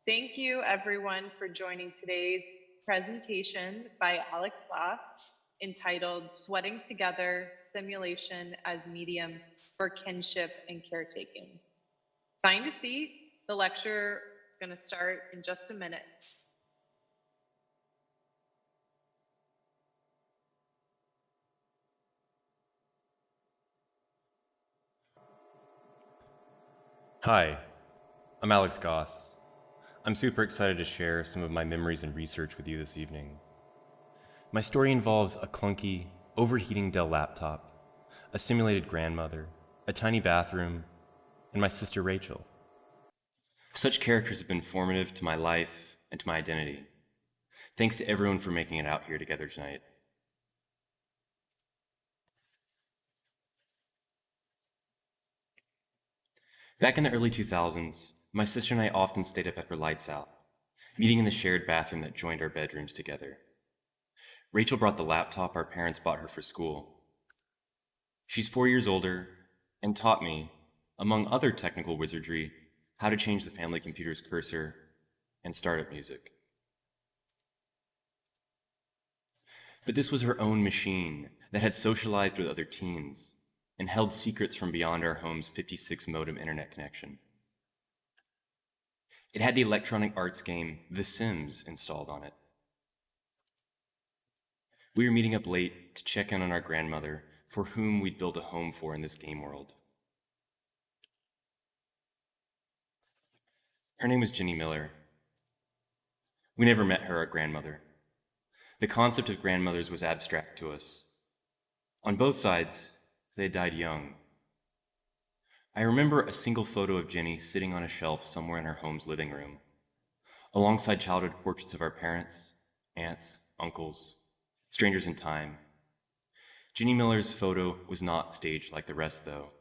Thank you everyone for joining today's presentation by Alex Voss entitled Sweating Together, Simulation as Medium for Kinship and Caretaking. Find a seat. The lecture is going to start in just a minute. Hi, I'm Alex Goss. I'm super excited to share some of my memories and research with you this evening. My story involves a clunky, overheating Dell laptop, a simulated grandmother, a tiny bathroom, and my sister Rachel. Such characters have been formative to my life and to my identity. Thanks to everyone for making it out here together tonight. Back in the early 2000s, my sister and I often stayed up after lights out, meeting in the shared bathroom that joined our bedrooms together. Rachel brought the laptop our parents bought her for school. She's 4 years older and taught me, among other technical wizardry, how to change the family computer's cursor and start up music. But this was her own machine that had socialized with other teens and held secrets from beyond our home's 56 modem internet connection. It had the Electronic Arts game The Sims installed on it. We were meeting up late to check in on our grandmother, for whom we'd built a home for in this game world. Her name was Jenny Miller. We never met her, our grandmother. The concept of grandmothers was abstract to us. On both sides, they had died young. I remember a single photo of Jenny sitting on a shelf somewhere in our home's living room, alongside childhood portraits of our parents, aunts, uncles, strangers in time. Jenny Miller's photo was not staged like the rest, though.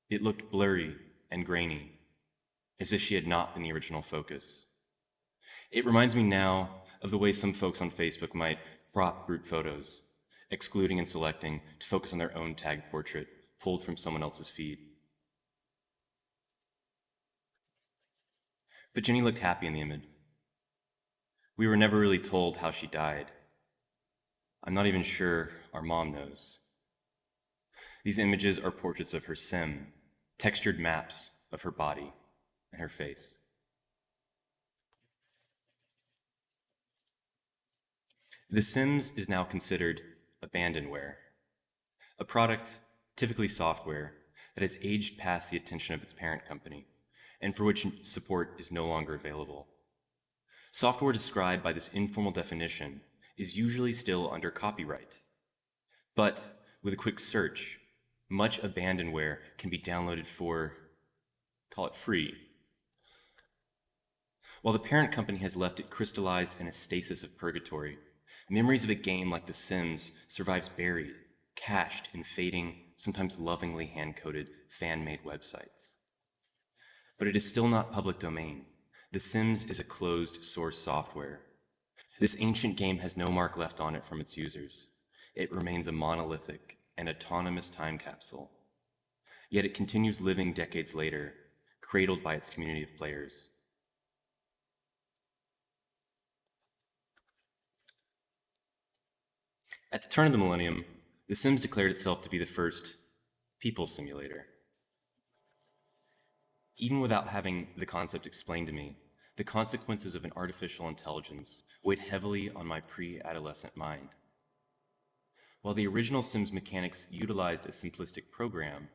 It looked blurry and grainy, as if she had not been the original focus. It reminds me now of the way some folks on Facebook might crop group photos, excluding and selecting to focus on their own tagged portrait pulled from someone else's feed. But Jenny looked happy in the image. We were never really told how she died. I'm not even sure our mom knows. These images are portraits of her sim, textured maps of her body and her face. The Sims is now considered abandonware, a product, typically software, that has aged past the attention of its parent company, and for which support is no longer available. Software described by this informal definition is usually still under copyright. But with a quick search, much abandonware can be downloaded for, call it free. While the parent company has left it crystallized in a stasis of purgatory, memories of a game like The Sims survives buried, cached in fading, sometimes lovingly hand-coded, fan-made websites. But it is still not public domain. The Sims is a closed source software. This ancient game has no mark left on it from its users. It remains a monolithic and autonomous time capsule. Yet it continues living decades later, cradled by its community of players. At the turn of the millennium, The Sims declared itself to be the first people simulator. Even without having the concept explained to me, the consequences of an artificial intelligence weighed heavily on my pre-adolescent mind. While the original Sims mechanics utilized a simplistic program,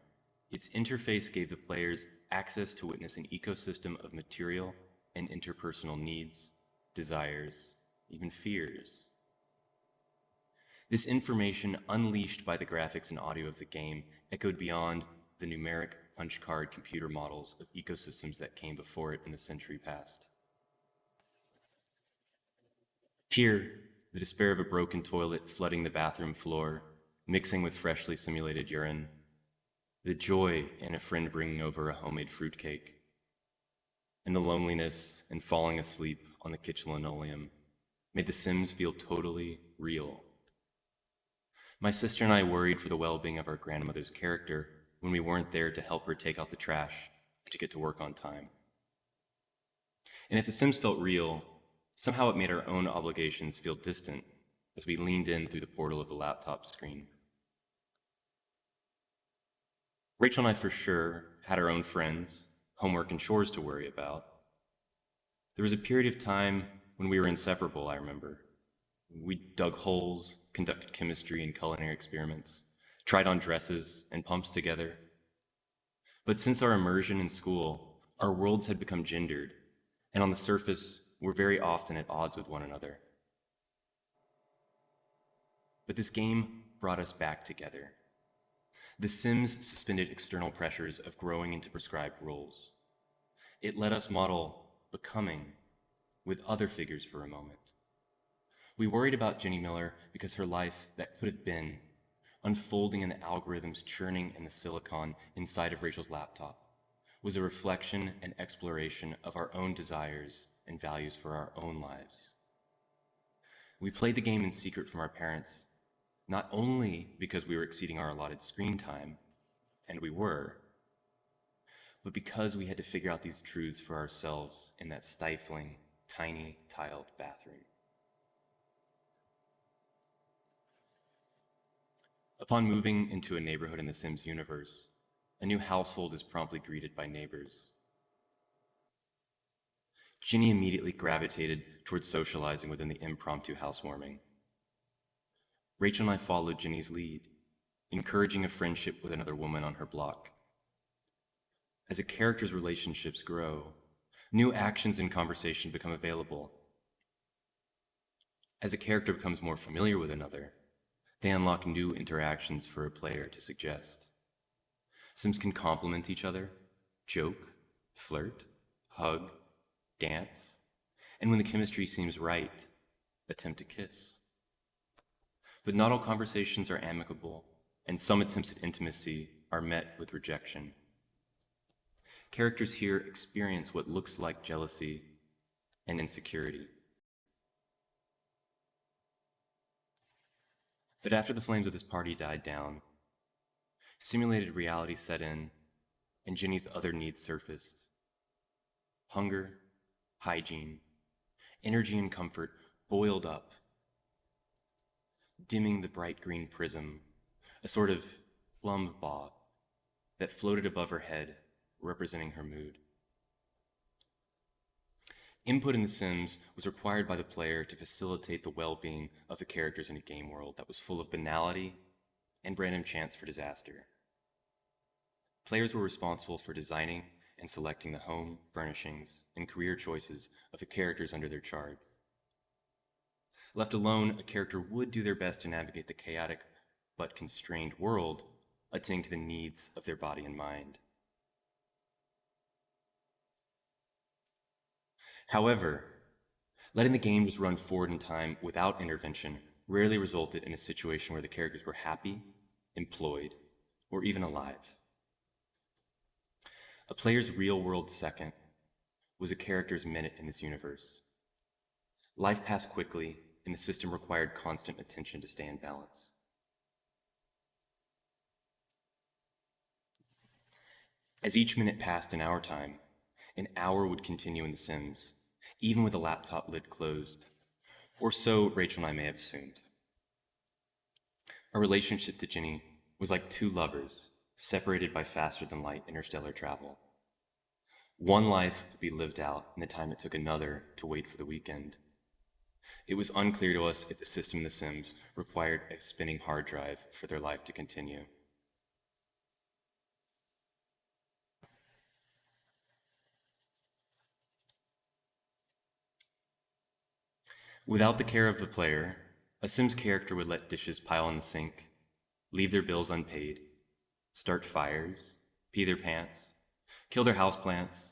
its interface gave the players access to witness an ecosystem of material and interpersonal needs, desires, even fears. This information, unleashed by the graphics and audio of the game, echoed beyond the numeric punch card computer models of ecosystems that came before it in the century past. Here, the despair of a broken toilet flooding the bathroom floor, mixing with freshly simulated urine, the joy in a friend bringing over a homemade fruitcake, and the loneliness and falling asleep on the kitchen linoleum made the Sims feel totally real. My sister and I worried for the well-being of our grandmother's character when we weren't there to help her take out the trash and to get to work on time. And if The Sims felt real, somehow it made our own obligations feel distant as we leaned in through the portal of the laptop screen. Rachel and I for sure had our own friends, homework, and chores to worry about. There was a period of time when we were inseparable, I remember. We dug holes, conducted chemistry and culinary experiments, tried on dresses and pumps together. But since our immersion in school, our worlds had become gendered, and on the surface, were very often at odds with one another. But this game brought us back together. The Sims suspended external pressures of growing into prescribed roles. It let us model becoming with other figures for a moment. We worried about Jenny Miller because her life that could have been, unfolding in the algorithms churning in the silicon inside of Rachel's laptop, was a reflection and exploration of our own desires and values for our own lives. We played the game in secret from our parents, not only because we were exceeding our allotted screen time, and we were, but because we had to figure out these truths for ourselves in that stifling, tiny, tiled bathroom. Upon moving into a neighborhood in the Sims universe, a new household is promptly greeted by neighbors. Ginny immediately gravitated towards socializing within the impromptu housewarming. Rachel and I followed Ginny's lead, encouraging a friendship with another woman on her block. As a character's relationships grow, new actions and conversation become available. As a character becomes more familiar with another, they unlock new interactions for a player to suggest. Sims can complement each other, joke, flirt, hug, dance, and when the chemistry seems right, attempt to kiss. But not all conversations are amicable, and some attempts at intimacy are met with rejection. Characters here experience what looks like jealousy and insecurity. But after the flames of this party died down, simulated reality set in, and Ginny's other needs surfaced. Hunger, hygiene, energy, and comfort boiled up, dimming the bright green prism, a sort of plumb bob that floated above her head, representing her mood. Input in The Sims was required by the player to facilitate the well-being of the characters in a game world that was full of banality and random chance for disaster. Players were responsible for designing and selecting the home, furnishings, and career choices of the characters under their charge. Left alone, a character would do their best to navigate the chaotic but constrained world, attending to the needs of their body and mind. However, letting the game just run forward in time without intervention rarely resulted in a situation where the characters were happy, employed, or even alive. A player's real-world second was a character's minute in this universe. Life passed quickly, and the system required constant attention to stay in balance. As each minute passed in our time, an hour would continue in The Sims, even with the laptop lid closed, or so Rachel and I may have assumed. Our relationship to Ginny was like two lovers separated by faster-than-light interstellar travel. One life would be lived out in the time it took another to wait for the weekend. It was unclear to us if the system in The Sims required a spinning hard drive for their life to continue. Without the care of the player, a Sims character would let dishes pile in the sink, leave their bills unpaid, start fires, pee their pants, kill their houseplants,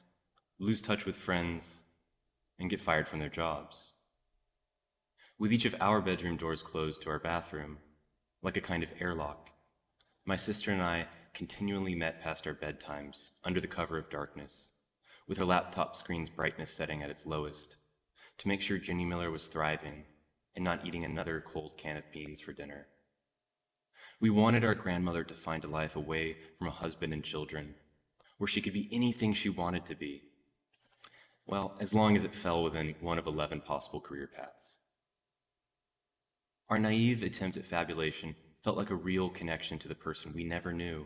lose touch with friends, and get fired from their jobs. With each of our bedroom doors closed to our bathroom, like a kind of airlock, my sister and I continually met past our bedtimes under the cover of darkness, with her laptop screen's brightness setting at its lowest, to make sure Jenny Miller was thriving and not eating another cold can of beans for dinner. We wanted our grandmother to find a life away from a husband and children, where she could be anything she wanted to be. Well, as long as it fell within one of 11 possible career paths. Our naive attempt at fabulation felt like a real connection to the person we never knew,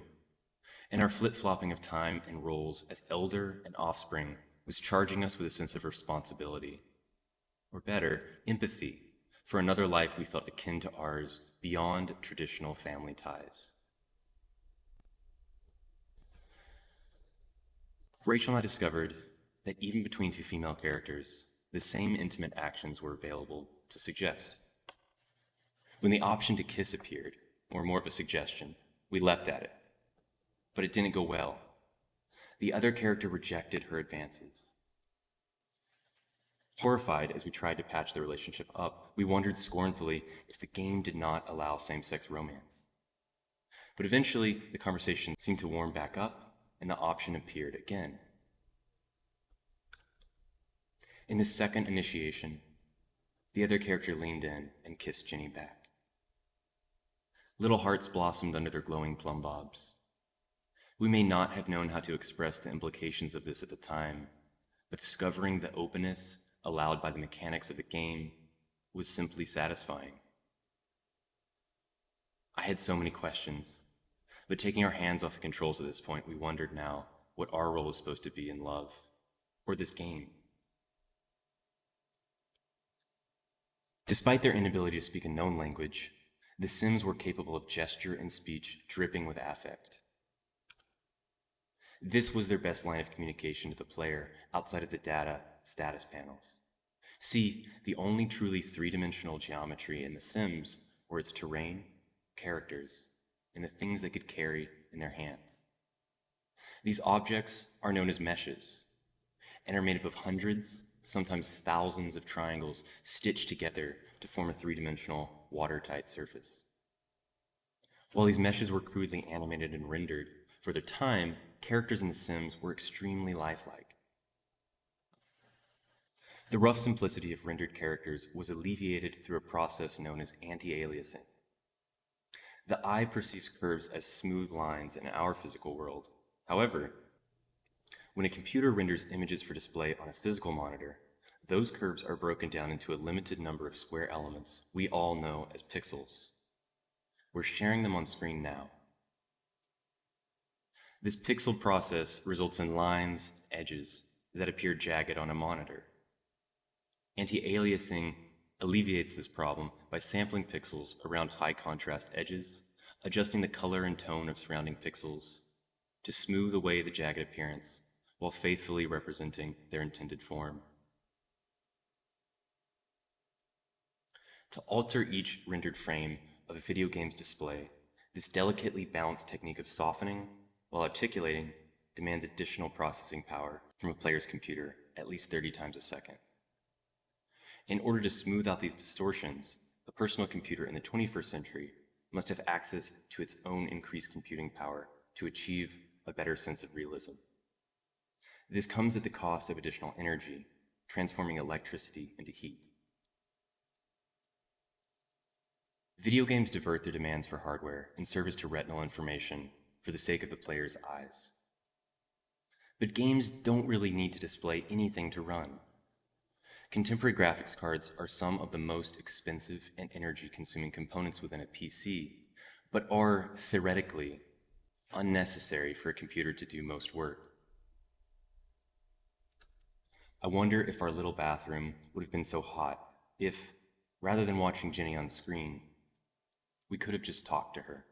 and our flip-flopping of time and roles as elder and offspring was charging us with a sense of responsibility, or better, empathy, for another life we felt akin to ours beyond traditional family ties. Rachel and I discovered that even between two female characters, the same intimate actions were available to suggest. When the option to kiss appeared, or more of a suggestion, we leapt at it. But it didn't go well. The other character rejected her advances. Horrified as we tried to patch the relationship up, we wondered scornfully if the game did not allow same-sex romance. But eventually, the conversation seemed to warm back up, and the option appeared again. In the second initiation, the other character leaned in and kissed Ginny back. Little hearts blossomed under their glowing plum bobs. We may not have known how to express the implications of this at the time, but discovering the openness allowed by the mechanics of the game was simply satisfying. I had so many questions, but taking our hands off the controls at this point, we wondered now what our role was supposed to be in love, or this game. Despite their inability to speak a known language, the Sims were capable of gesture and speech dripping with affect. This was their best line of communication to the player outside of the data status panels. See, the only truly three-dimensional geometry in The Sims were its terrain, characters, and the things they could carry in their hand. These objects are known as meshes and are made up of hundreds, sometimes thousands of triangles stitched together to form a three-dimensional, watertight surface. While these meshes were crudely animated and rendered, for their time, characters in The Sims were extremely lifelike. The rough simplicity of rendered characters was alleviated through a process known as anti-aliasing. The eye perceives curves as smooth lines in our physical world. However, when a computer renders images for display on a physical monitor, those curves are broken down into a limited number of square elements we all know as pixels. We're sharing them on screen now. This pixel process results in lines, edges, that appear jagged on a monitor. Anti-aliasing alleviates this problem by sampling pixels around high-contrast edges, adjusting the color and tone of surrounding pixels to smooth away the jagged appearance while faithfully representing their intended form. To alter each rendered frame of a video game's display, this delicately balanced technique of softening while articulating demands additional processing power from a player's computer at least 30 times a second. In order to smooth out these distortions, a personal computer in the 21st century must have access to its own increased computing power to achieve a better sense of realism. This comes at the cost of additional energy, transforming electricity into heat. Video games divert their demands for hardware in service to retinal information for the sake of the player's eyes. But games don't really need to display anything to run. Contemporary graphics cards are some of the most expensive and energy-consuming components within a PC, but are, theoretically, unnecessary for a computer to do most work. I wonder if our little bathroom would have been so hot if, rather than watching Ginny on screen, we could have just talked to her.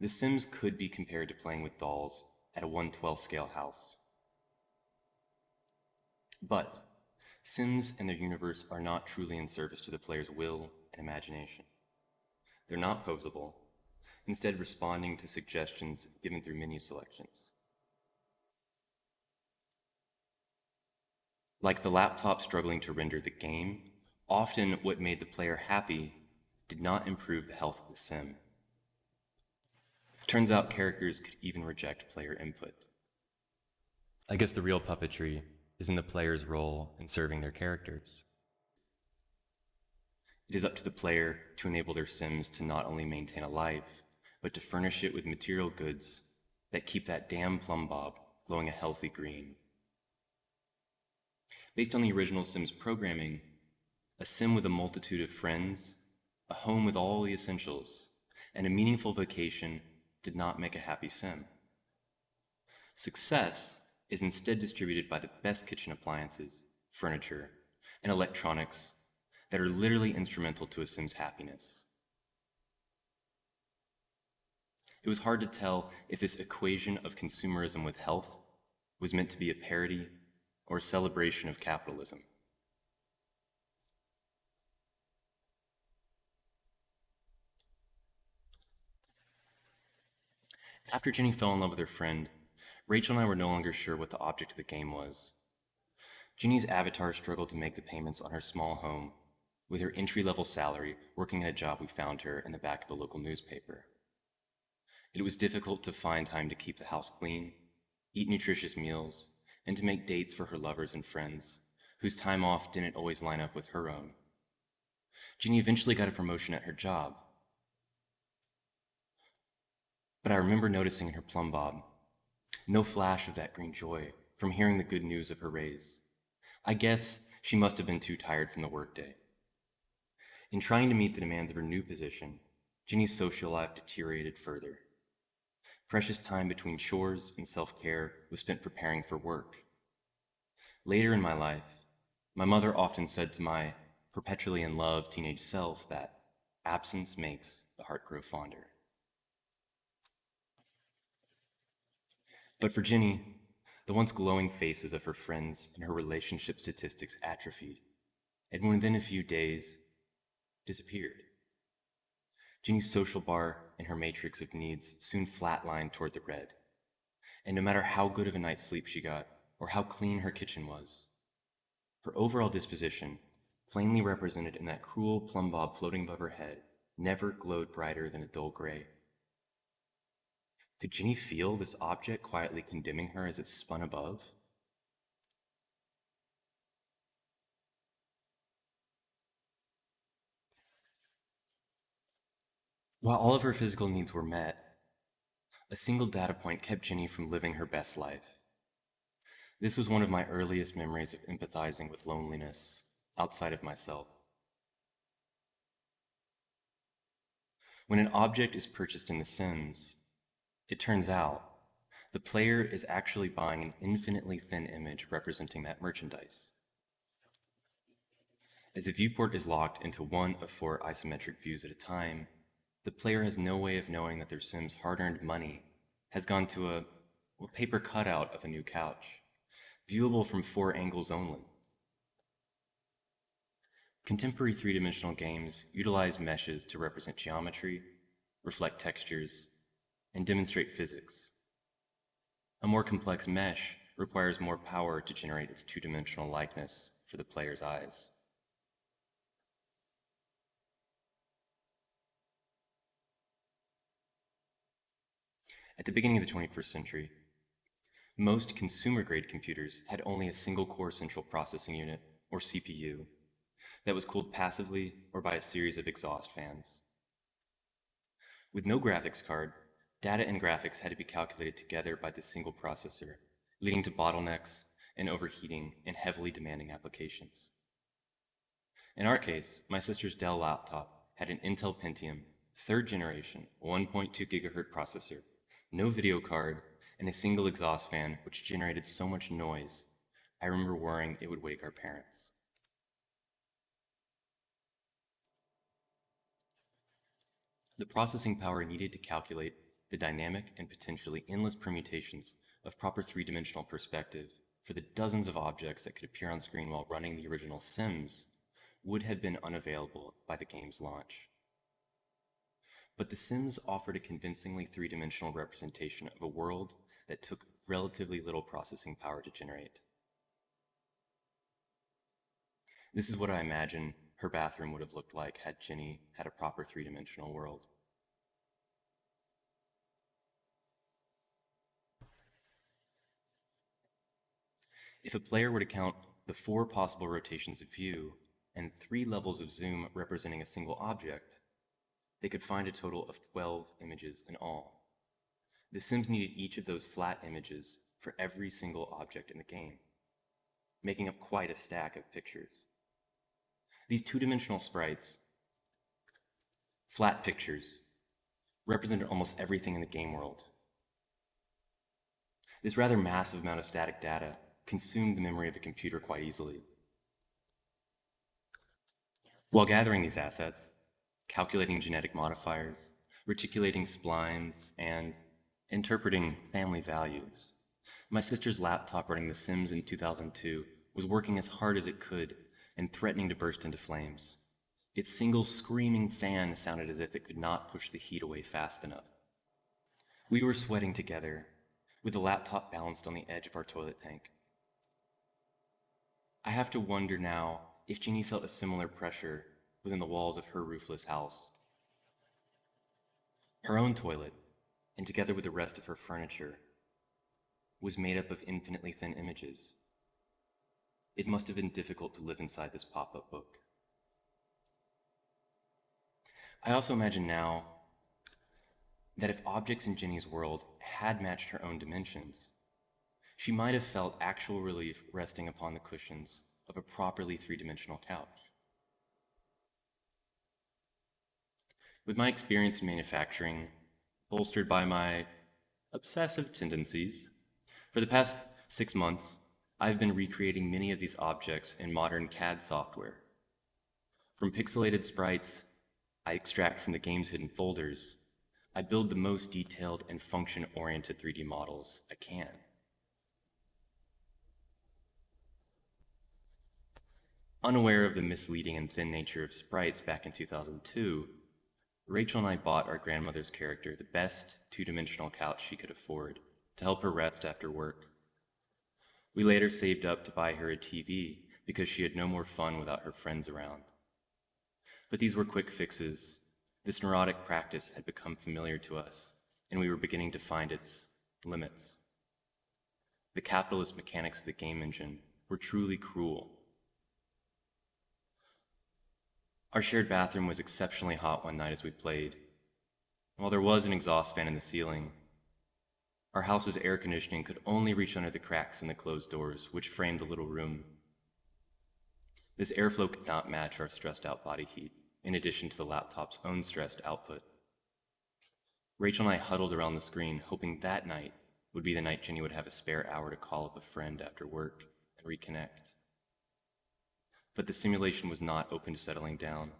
The Sims could be compared to playing with dolls at a 1/12 scale house. But Sims and their universe are not truly in service to the player's will and imagination. They're not posable, instead responding to suggestions given through menu selections. Like the laptop struggling to render the game, often what made the player happy did not improve the health of the sim. Turns out characters could even reject player input. I guess the real puppetry is in the player's role in serving their characters. It is up to the player to enable their sims to not only maintain a life, but to furnish it with material goods that keep that damn plumb bob glowing a healthy green. Based on the original Sims programming, a sim with a multitude of friends, a home with all the essentials, and a meaningful vacation did not make a happy sim. Success is instead distributed by the best kitchen appliances, furniture, and electronics that are literally instrumental to a sim's happiness. It was hard to tell if this equation of consumerism with health was meant to be a parody or a celebration of capitalism. After Jenny fell in love with her friend, Rachel and I were no longer sure what the object of the game was. Jenny's avatar struggled to make the payments on her small home, with her entry-level salary working at a job we found her in the back of a local newspaper. It was difficult to find time to keep the house clean, eat nutritious meals, and to make dates for her lovers and friends, whose time off didn't always line up with her own. Jenny eventually got a promotion at her job, but I remember noticing in her plumb bob no flash of that green joy from hearing the good news of her raise. I guess she must have been too tired from the workday. In trying to meet the demands of her new position, Jenny's social life deteriorated further. Precious time between chores and self-care was spent preparing for work. Later in my life, my mother often said to my perpetually in love teenage self that absence makes the heart grow fonder. But for Jenny, the once glowing faces of her friends and her relationship statistics atrophied, and within a few days, disappeared. Jenny's social bar and her matrix of needs soon flatlined toward the red, and no matter how good of a night's sleep she got, or how clean her kitchen was, her overall disposition, plainly represented in that cruel plumb bob floating above her head, never glowed brighter than a dull gray. Could Jenny feel this object quietly condemning her as it spun above? While all of her physical needs were met, a single data point kept Jenny from living her best life. This was one of my earliest memories of empathizing with loneliness outside of myself. When an object is purchased in The Sims, it turns out the player is actually buying an infinitely thin image representing that merchandise. As the viewport is locked into one of 4 isometric views at a time, the player has no way of knowing that their Sim's hard-earned money has gone to a paper cutout of a new couch, viewable from 4 angles only. Contemporary 3-dimensional games utilize meshes to represent geometry, reflect textures, and demonstrate physics. A more complex mesh requires more power to generate its 2-dimensional likeness for the player's eyes. At the beginning of the 21st century, most consumer-grade computers had only a single core central processing unit, or CPU, that was cooled passively or by a series of exhaust fans. With no graphics card, data and graphics had to be calculated together by this single processor, leading to bottlenecks and overheating in heavily demanding applications. In our case, my sister's Dell laptop had an Intel Pentium, 3rd generation, 1.2 gigahertz processor, no video card, and a single exhaust fan which generated so much noise, I remember worrying it would wake our parents. The processing power needed to calculate the dynamic and potentially endless permutations of proper 3-dimensional perspective for the dozens of objects that could appear on screen while running the original Sims would have been unavailable by the game's launch. But The Sims offered a convincingly 3-dimensional representation of a world that took relatively little processing power to generate. This is what I imagine her bathroom would have looked like had Jenny had a proper 3-dimensional world. If a player were to count the 4 possible rotations of view and 3 levels of zoom representing a single object, they could find a total of 12 images in all. The Sims needed each of those flat images for every single object in the game, making up quite a stack of pictures. These two-dimensional sprites, flat pictures, represented almost everything in the game world. This rather massive amount of static data consumed the memory of a computer quite easily. While gathering these assets, calculating genetic modifiers, reticulating splines, and interpreting family values, my sister's laptop running The Sims in 2002 was working as hard as it could and threatening to burst into flames. Its single screaming fan sounded as if it could not push the heat away fast enough. We were sweating together, with the laptop balanced on the edge of our toilet tank. I have to wonder now if Jeannie felt a similar pressure within the walls of her roofless house. Her own toilet, and together with the rest of her furniture, was made up of infinitely thin images. It must have been difficult to live inside this pop-up book. I also imagine now that if objects in Jenny's world had matched her own dimensions, she might have felt actual relief resting upon the cushions of a properly three-dimensional couch. With my experience in manufacturing, bolstered by my obsessive tendencies, for the past 6 months, I've been recreating many of these objects in modern CAD software. From pixelated sprites I extract from the game's hidden folders, I build the most detailed and function-oriented 3D models I can. Unaware of the misleading and thin nature of sprites back in 2002, Rachel and I bought our grandmother's character the best two-dimensional couch she could afford to help her rest after work. We later saved up to buy her a TV because she had no more fun without her friends around. But these were quick fixes. This neurotic practice had become familiar to us, and we were beginning to find its limits. The capitalist mechanics of the game engine were truly cruel. Our shared bathroom was exceptionally hot one night as we played. While there was an exhaust fan in the ceiling, our house's air conditioning could only reach under the cracks in the closed doors, which framed the little room. This airflow could not match our stressed-out body heat, in addition to the laptop's own stressed output. Rachel and I huddled around the screen, hoping that night would be the night Jenny would have a spare hour to call up a friend after work and reconnect. But the simulation was not open to settling down.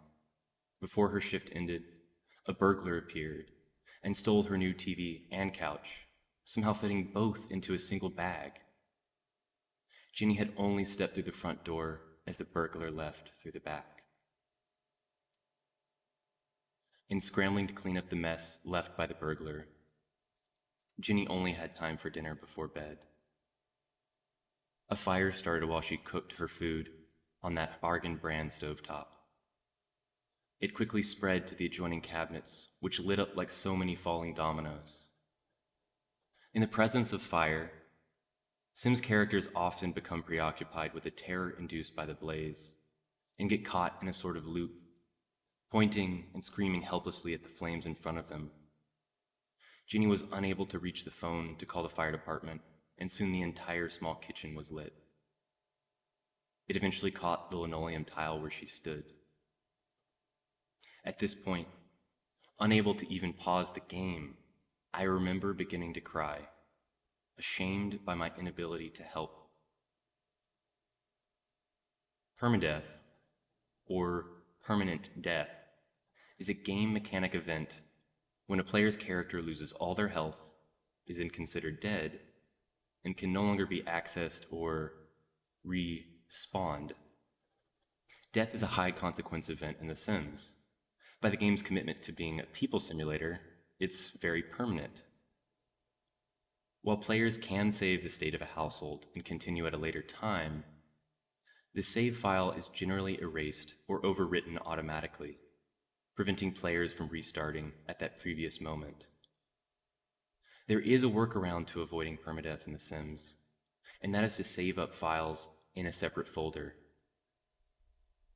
Before her shift ended, a burglar appeared and stole her new TV and couch, somehow fitting both into a single bag. Jenny had only stepped through the front door as the burglar left through the back. In scrambling to clean up the mess left by the burglar, Jenny only had time for dinner before bed. A fire started while she cooked her food on that bargain brand stovetop. It quickly spread to the adjoining cabinets, which lit up like so many falling dominoes. In the presence of fire, Sims characters often become preoccupied with the terror induced by the blaze and get caught in a sort of loop, pointing and screaming helplessly at the flames in front of them. Jenny was unable to reach the phone to call the fire department, and soon the entire small kitchen was lit. It eventually caught the linoleum tile where she stood. At this point, unable to even pause the game, I remember beginning to cry, ashamed by my inability to help. Permadeath, or permanent death, is a game mechanic event when a player's character loses all their health, is then considered dead, and can no longer be accessed or respawned. Death is a high consequence event in The Sims. By the game's commitment to being a people simulator, it's very permanent. While players can save the state of a household and continue at a later time, the save file is generally erased or overwritten automatically, preventing players from restarting at that previous moment. There is a workaround to avoiding permadeath in The Sims, and that is to save up files in a separate folder.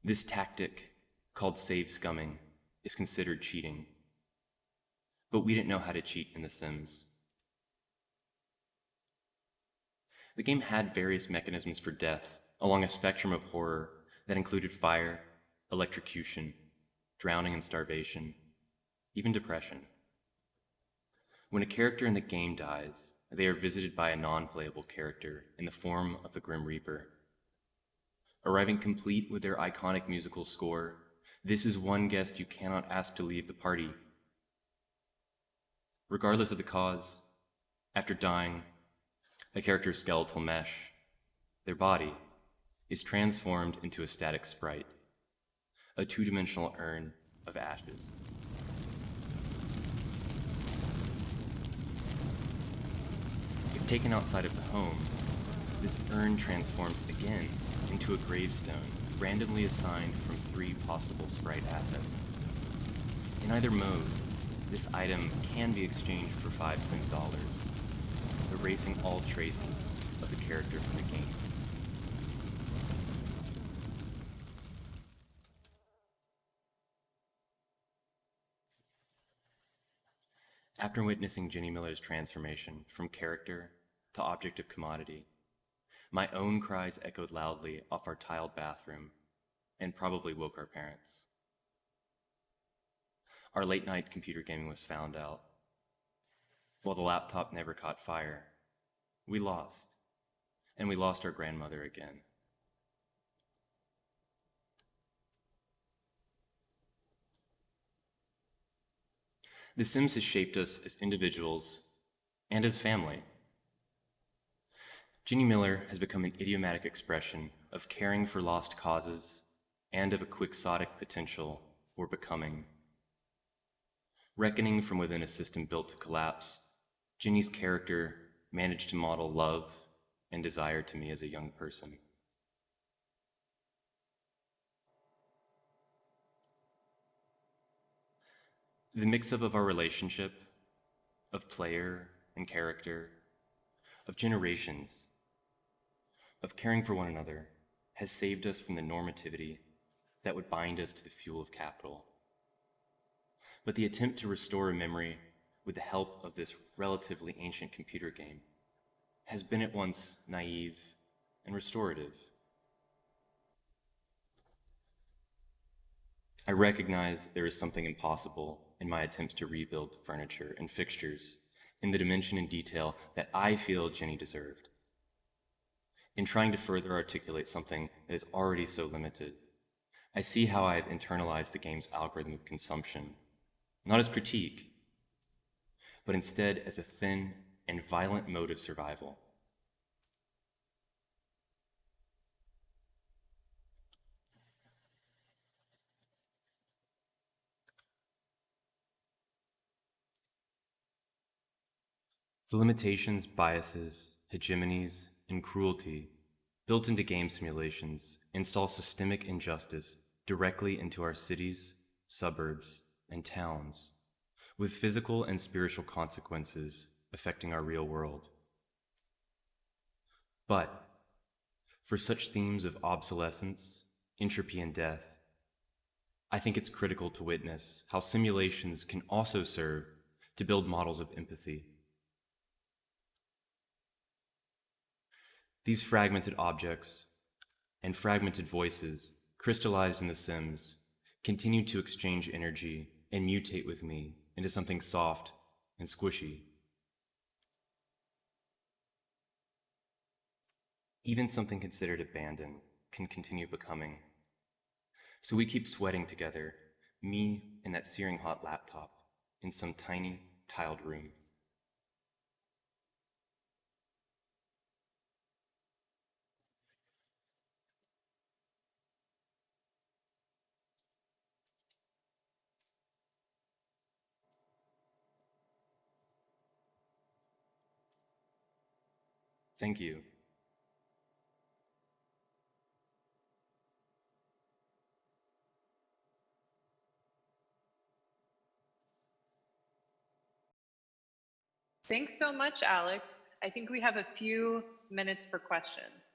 This tactic, called save scumming, is considered cheating. But we didn't know how to cheat in The Sims. The game had various mechanisms for death along a spectrum of horror that included fire, electrocution, drowning and starvation, even depression. When a character in the game dies, they are visited by a non-playable character in the form of the Grim Reaper. Arriving complete with their iconic musical score, this is one guest you cannot ask to leave the party. Regardless of the cause, after dying, a character's skeletal mesh, their body, is transformed into a static sprite, a two-dimensional urn of ashes. If taken outside of the home, this urn transforms again into a gravestone randomly assigned from 3 possible sprite assets. In either mode, this item can be exchanged for 5-cent dollars, erasing all traces of the character from the game. After witnessing Ginny Miller's transformation from character to object of commodity, my own cries echoed loudly off our tiled bathroom and probably woke our parents. Our late-night computer gaming was found out. While the laptop never caught fire, we lost, and we lost our grandmother again. The Sims has shaped us as individuals and as family. Ginny Miller has become an idiomatic expression of caring for lost causes and of a quixotic potential for becoming. Reckoning from within a system built to collapse, Ginny's character managed to model love and desire to me as a young person. The mix-up of our relationship, of player and character, of generations, of caring for one another, has saved us from the normativity that would bind us to the fuel of capital. But the attempt to restore a memory with the help of this relatively ancient computer game has been at once naive and restorative. I recognize there is something impossible in my attempts to rebuild furniture and fixtures in the dimension and detail that I feel Ginny deserved. In trying to further articulate something that is already so limited, I see how I have internalized the game's algorithm of consumption, not as critique, but instead as a thin and violent mode of survival. The limitations, biases, hegemonies, and cruelty built into game simulations install systemic injustice directly into our cities, suburbs, and towns, with physical and spiritual consequences affecting our real world. But for such themes of obsolescence, entropy, and death, I think it's critical to witness how simulations can also serve to build models of empathy. These fragmented objects and fragmented voices, crystallized in The Sims, continue to exchange energy and mutate with me into something soft and squishy. Even something considered abandoned can continue becoming. So we keep sweating together, me and that searing hot laptop, in some tiny, tiled room. Thank you. Thanks so much, Alex. I think we have a few minutes for questions.